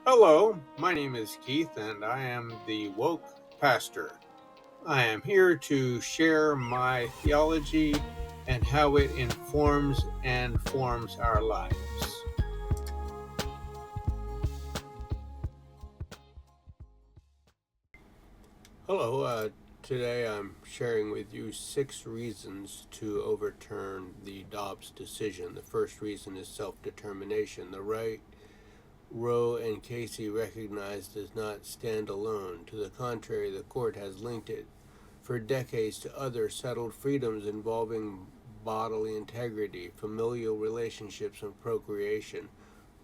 Hello, my name is Keith and I am the Woke Pastor. I am here to share my theology and how it informs and forms our lives. Hello, today I'm sharing with you 6 reasons to overturn the Dobbs decision. The first reason is self determination. The right Roe and Casey recognized does not stand alone. To the contrary, the court has linked it for decades to other settled freedoms involving bodily integrity, familial relationships, and procreation.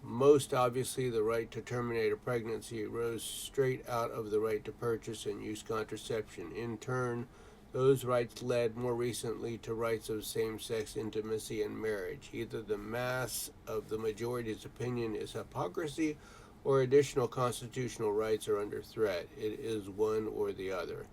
Most obviously, the right to terminate a pregnancy arose straight out of the right to purchase and use contraception. In turn, those rights led more recently to rights of same sex intimacy and marriage. Either the mass of the majority's opinion is hypocrisy or additional constitutional rights are under threat. It is one or the other.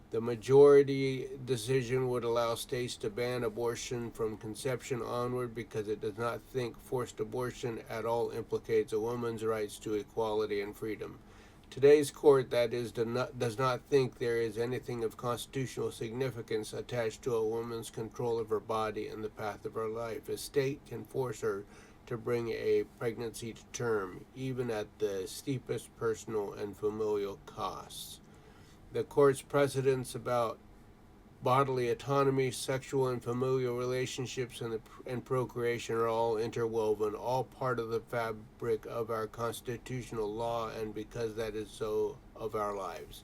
The majority decision would allow states to ban abortion from conception onward because it does not think forced abortion at all implicates a woman's rights to equality and freedom. Today's court, that is, does not think there is anything of constitutional significance attached to a woman's control of her body and the path of her life. A state can force her to bring a pregnancy to term, even at the steepest personal and familial costs. The court's precedents about bodily autonomy, sexual and familial relationships, and procreation are all interwoven, all part of the fabric of our constitutional law, and because that is so, of our lives,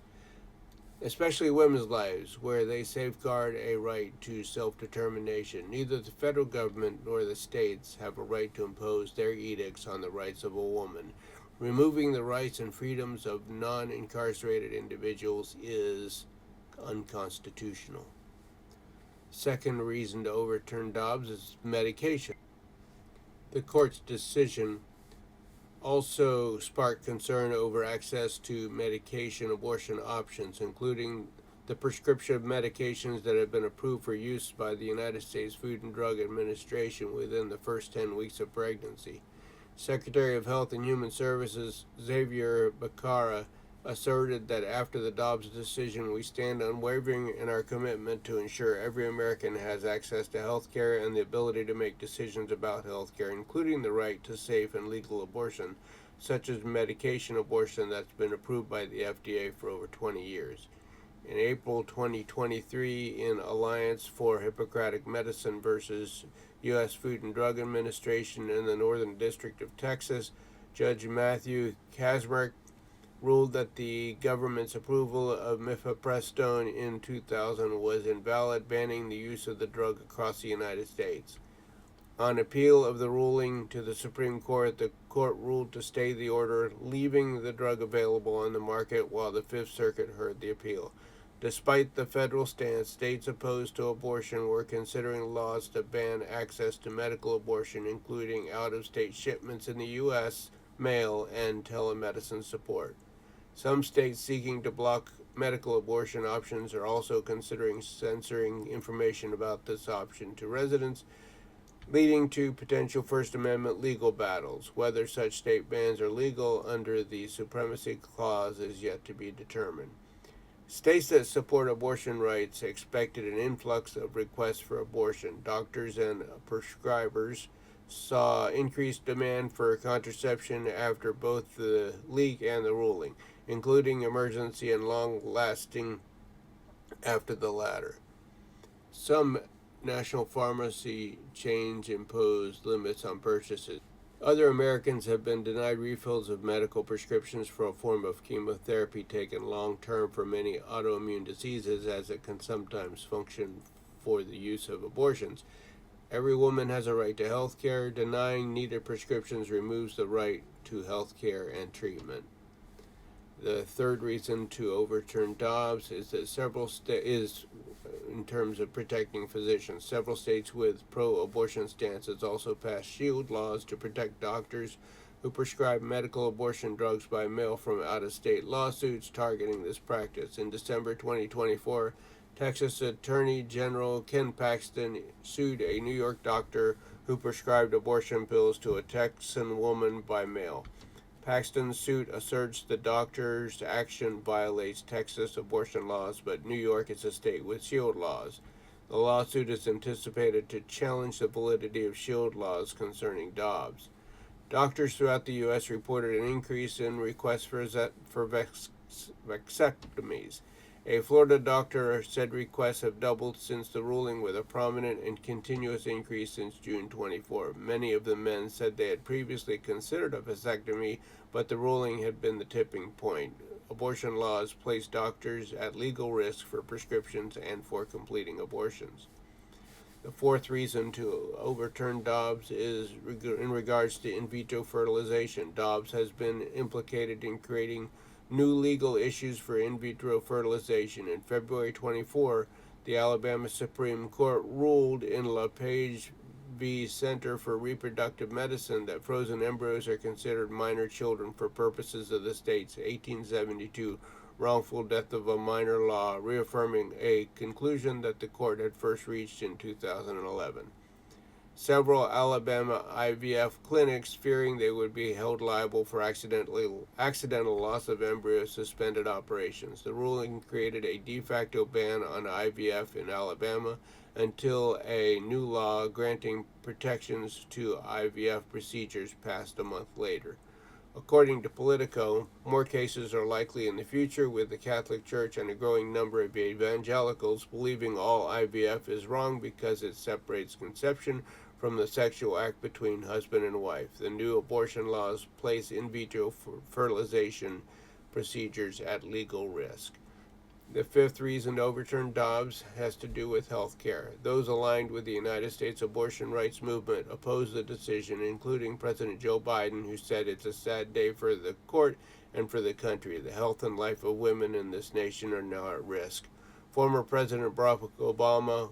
especially women's lives, where they safeguard a right to self determination. Neither the federal government nor the states have a right to impose their edicts on the rights of a woman. Removing the rights and freedoms of non incarcerated individuals is unconstitutional. Second reason to overturn Dobbs is medication. The court's decision also sparked concern over access to medication abortion options, including the prescription of medications that have been approved for use by the United States Food and Drug Administration within the first 10 weeks of pregnancy. Secretary of Health and Human Services Xavier Becerra asserted that after the Dobbs decision, we stand unwavering in our commitment to ensure every American has access to health care and the ability to make decisions about health care, including the right to safe and legal abortion, such as medication abortion that's been approved by the FDA for over 20 years. In April 2023, in Alliance for Hippocratic Medicine versus U.S. Food and Drug Administration in the Northern District of Texas, Judge Matthew Kaczmarek ruled that the government's approval of mifepristone in 2000 was invalid, banning the use of the drug across the United States. On appeal of the ruling to the Supreme Court, the court ruled to stay the order, leaving the drug available on the market while the Fifth Circuit heard the appeal. Despite the federal stance, states opposed to abortion were considering laws to ban access to medical abortion, including out-of-state shipments in the U.S., mail, and telemedicine support. Some states seeking to block medical abortion options are also considering censoring information about this option to residents, leading to potential First Amendment legal battles. Whether such state bans are legal under the Supremacy Clause is yet to be determined. States that support abortion rights expected an influx of requests for abortion. Doctors and prescribers saw increased demand for contraception after both the leak and the ruling, including emergency and long-lasting after the latter. Some national pharmacy chains imposed limits on purchases. Other Americans have been denied refills of medical prescriptions for a form of chemotherapy taken long term for many autoimmune diseases, as it can sometimes function for the use of abortions. Every woman has a right to health care. Denying needed prescriptions removes the right to health care and treatment. The third reason to overturn Dobbs is that in terms of protecting physicians. Several states with pro-abortion stances also passed shield laws to protect doctors who prescribe medical abortion drugs by mail from out-of-state lawsuits targeting this practice. In December 2024, Texas Attorney General Ken Paxton sued a New York doctor who prescribed abortion pills to a Texan woman by mail. Paxton's suit asserts the doctor's action violates Texas abortion laws, but New York is a state with shield laws. The lawsuit is anticipated to challenge the validity of shield laws concerning Dobbs. Doctors throughout the U.S. reported an increase in requests for vasectomies. A Florida doctor said requests have doubled since the ruling, with a prominent and continuous increase since June 24. Many of the men said they had previously considered a vasectomy, but the ruling had been the tipping point. Abortion laws place doctors at legal risk for prescriptions and for completing abortions. The fourth reason to overturn Dobbs is in regards to in vitro fertilization. Dobbs has been implicated in creating new legal issues for in vitro fertilization. In February 24, the Alabama Supreme Court ruled in LePage v. Center for Reproductive Medicine that frozen embryos are considered minor children for purposes of the state's 1872 wrongful death of a minor law, reaffirming a conclusion that the court had first reached in 2011. Several Alabama IVF clinics, fearing they would be held liable for accidental loss of embryos, suspended operations. The ruling created a de facto ban on IVF in Alabama until a new law granting protections to IVF procedures passed a month later. According to Politico, more cases are likely in the future, with the Catholic Church and a growing number of evangelicals believing all IVF is wrong because it separates conception from the sexual act between husband and wife. The new abortion laws place in vitro fertilization procedures at legal risk. The fifth reason to overturn Dobbs has to do with health care. Those aligned with the United States abortion rights movement oppose the decision, including President Joe Biden, who said it's a sad day for the court and for the country. The health and life of women in this nation are now at risk. Former President Barack Obama,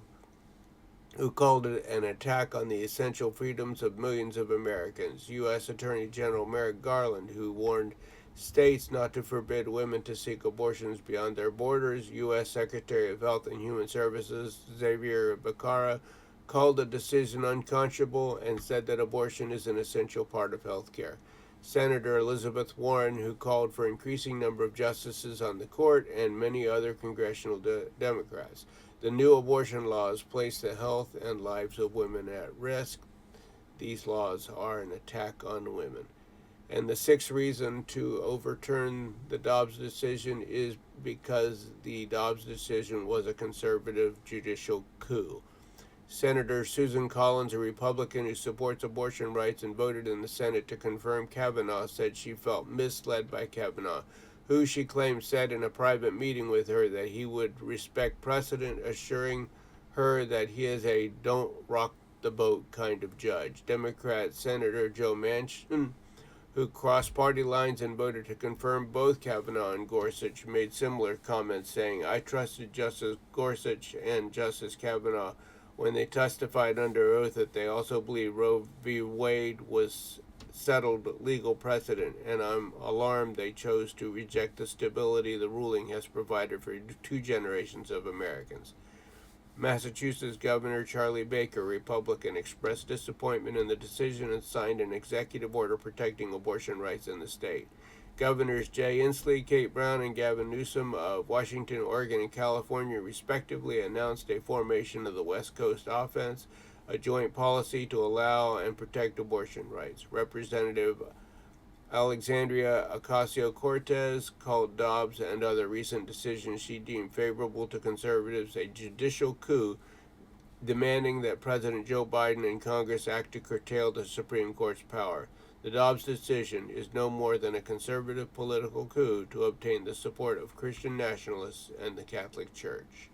who called it an attack on the essential freedoms of millions of Americans. U.S. Attorney General Merrick Garland, who warned states not to forbid women to seek abortions beyond their borders. U.S. Secretary of Health and Human Services Xavier Becerra called the decision unconscionable and said that abortion is an essential part of health care. Senator Elizabeth Warren, who called for increasing number of justices on the court, and many other congressional Democrats. The new abortion laws place the health and lives of women at risk. These laws are an attack on women. And the sixth reason to overturn the Dobbs decision is because the Dobbs decision was a conservative judicial coup. Senator Susan Collins, a Republican who supports abortion rights and voted in the Senate to confirm Kavanaugh, said she felt misled by Kavanaugh, who she claimed said in a private meeting with her that he would respect precedent, assuring her that he is a don't rock the boat kind of judge. Democrat Senator Joe Manchin, who crossed party lines and voted to confirm both Kavanaugh and Gorsuch, made similar comments, saying, "I trusted Justice Gorsuch and Justice Kavanaugh when they testified under oath that they also believe Roe v. Wade was settled legal precedent, and I'm alarmed they chose to reject the stability the ruling has provided for 2 generations of Americans." Massachusetts Governor Charlie Baker, Republican, expressed disappointment in the decision and signed an executive order protecting abortion rights in the state. Governors Jay Inslee, Kate Brown, and Gavin Newsom of Washington, Oregon, and California respectively announced a formation of the West Coast Offense, a joint policy to allow and protect abortion rights. Representative Alexandria Ocasio-Cortez called Dobbs and other recent decisions she deemed favorable to conservatives a judicial coup, demanding that President Joe Biden and Congress act to curtail the Supreme Court's power. The Dobbs decision is no more than a conservative political coup to obtain the support of Christian nationalists and the Catholic Church.